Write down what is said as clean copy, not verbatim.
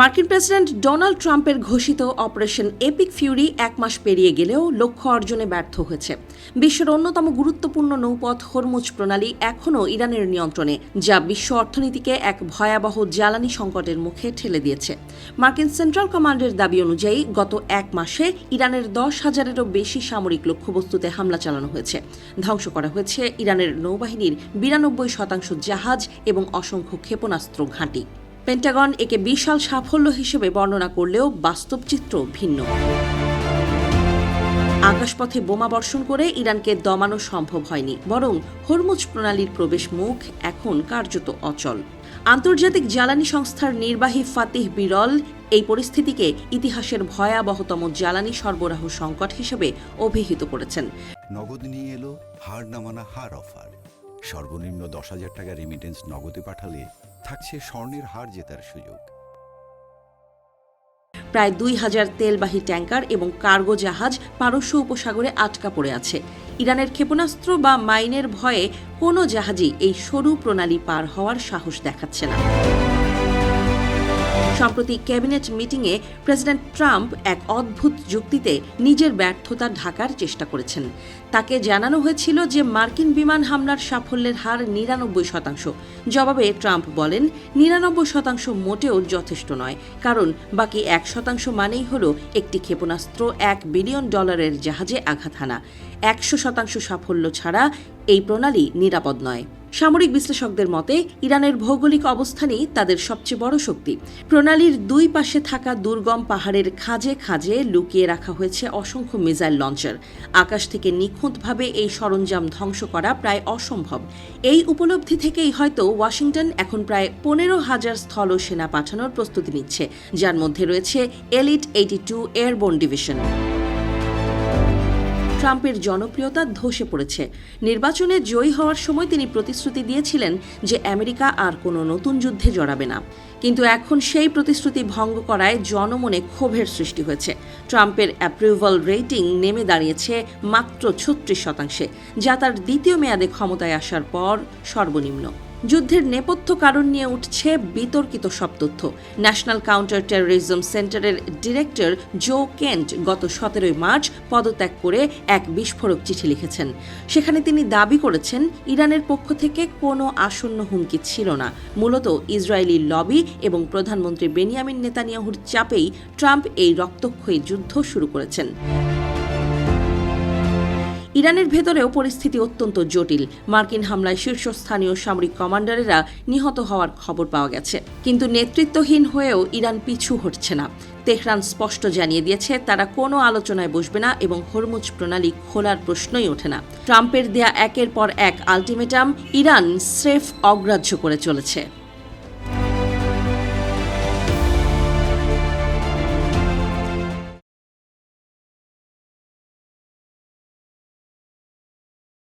মার্কিন president Donald ট্রাম্পের ঘোষিত অপারেশন এপিক ফিউরি 1 মাস পেরিয়ে গেলেও লক্ষ্য অর্জনে ব্যর্থ হয়েছে। বিশ্বের অন্যতম গুরুত্বপূর্ণ নৌপথ হরমুজ প্রণালী এখনও ইরানের নিয়ন্ত্রণে, যা বিশ্ব অর্থনীতিকে এক ভয়াবহ জ্বালানি সংকটের মুখে ঠেলে দিয়েছে। মার্কিন সেন্ট্রাল কমান্ডের দাবি অনুযায়ী গত 1 মাসে ইরানের 10,000-এরও বেশি সামরিক লক্ষ্যবস্তুতে হামলা চালানো হয়েছে। ধ্বংস করা হয়েছে ইরানের নৌবাহিনীর 92% জাহাজ এবং অসংখ্য ক্ষেপণাস্ত্র ঘাঁটি। পেন্টাগন একে বিশাল সাফল্য হিসেবে বর্ণনা করলেও বাস্তব চিত্র ভিন্ন। আকাশপথে বোমা বর্ষণ করে ইরানকে দমানো সম্ভব হয়নি, বরং হরমুজ প্রণালীর প্রবেশ মুখ এখন কার্যত অচল। আন্তর্জাতিক জ্বালানি সংস্থার নির্বাহী ফাতিহ বিরল এই পরিস্থিতিকে ইতিহাসের ভয়াবহতম জ্বালানি সরবরাহ সংকট হিসেবে অভিহিত করেছেন। নগদ নিয়ে এলো হার না মানা হার অফার। সর্বনিম্ন 10,000 টাকা রেমিটেন্স নগদে পাঠালে থাকছে স্বর্ণের হার জেতার সুযোগ। প্রায় 2,000 তেলবাহী ট্যাঙ্কার এবং কার্গো জাহাজ পারস্য উপসাগরে আটকা পড়ে আছে। ইরানের ক্ষেপণাস্ত্র বা মাইনের ভয়ে কোনো জাহাজই এই সরু প্রণালী পার হওয়ার সাহস দেখাচ্ছে না। সম্প্রতি ক্যাবিনেট মিটিংয়ে প্রেসিডেন্ট ট্রাম্প এক অদ্ভুত যুক্তিতে নিজের ব্যর্থতা ঢাকার চেষ্টা করেছেন। তাকে জানানো হয়েছিল যে মার্কিন বিমান হামলার সাফল্যের হার 99%। জবাবে ট্রাম্প বলেন 99% মোটেও যথেষ্ট নয়, কারণ বাকি 1% মানেই হল একটি ক্ষেপণাস্ত্র $1 বিলিয়ন জাহাজে আঘাত হানা। 100% সাফল্য ছাড়া এই প্রণালী নিরাপদ নয়। সামরিক বিশ্লেষকদের মতে ইরানের ভৌগোলিক অবস্থানই তাদের সবচেয়ে বড় শক্তি। প্রণালীর দুই পাশে থাকা দুর্গম পাহাড়ের খাঁজে খাঁজে লুকিয়ে রাখা হয়েছে অসংখ্য মিসাইল লঞ্চার। আকাশ থেকে নিখুঁতভাবে এই সরঞ্জাম ধ্বংস করা প্রায় অসম্ভব। এই উপলব্ধি থেকেই হয়তো ওয়াশিংটন এখন প্রায় 15,000 স্থল সেনা পাঠানোর প্রস্তুতি নিচ্ছে, যার মধ্যে রয়েছে এলিট 82 এয়ারবোর্ন ডিভিশন। ট্রাম্পের জনপ্রিয়তা ধসে পড়েছে। নির্বাচনে জয়ী হওয়ার সময় তিনি প্রতিশ্রুতি দিয়েছিলেন যে আমেরিকা আর কোনো নতুন যুদ্ধে জড়াবে না, কিন্তু এখন সেই প্রতিশ্রুতি ভঙ্গ করায় জনমনে ক্ষোভের সৃষ্টি হয়েছে। ট্রাম্পের অ্যাপ্রুভাল রেটিং নেমে দাঁড়িয়েছে মাত্র 36%, যা তার দ্বিতীয় মেয়াদে ক্ষমতায় আসার পর সর্বনিম্ন। যুদ্ধের নেপথ্য কারণ নিয়ে উঠছে বিতর্কিত সব তথ্য। ন্যাশনাল কাউন্টার টেরোরিজম সেন্টারের ডিরেক্টর জো কেন্ট গত 17 মার্চ পদত্যাগ করে এক বিস্ফোরক চিঠি লিখেছেন। সেখানে তিনি দাবি করেছেন ইরানের পক্ষ থেকে কোনো আসন্ন হুমকি ছিল না। মূলত ইসরায়েলি লবি এবং প্রধানমন্ত্রী বেনিয়ামিন নেতানিয়াহুর চাপেই ট্রাম্প এই রক্তক্ষয়ী যুদ্ধ শুরু করেছেন। ইরানের ভেতরেও পরিস্থিতি অত্যন্ত জটিল। মার্কিন হামলায় শীর্ষস্থানীয় সামরিক কমান্ডারেরা নিহত হওয়ার খবর পাওয়া গেছে, কিন্তু নেতৃত্বহীন হয়েও ইরান পিছু হটছে না। তেহরান স্পষ্ট জানিয়ে দিয়েছে তারা কোনো আলোচনায় বসবে না এবং হরমুজ প্রণালী খোলার প্রশ্নই ওঠে না। ট্রাম্পের দেয়া একের পর এক আলটিমেটাম ইরান স্রেফ অগ্রাহ্য করে চলেছে।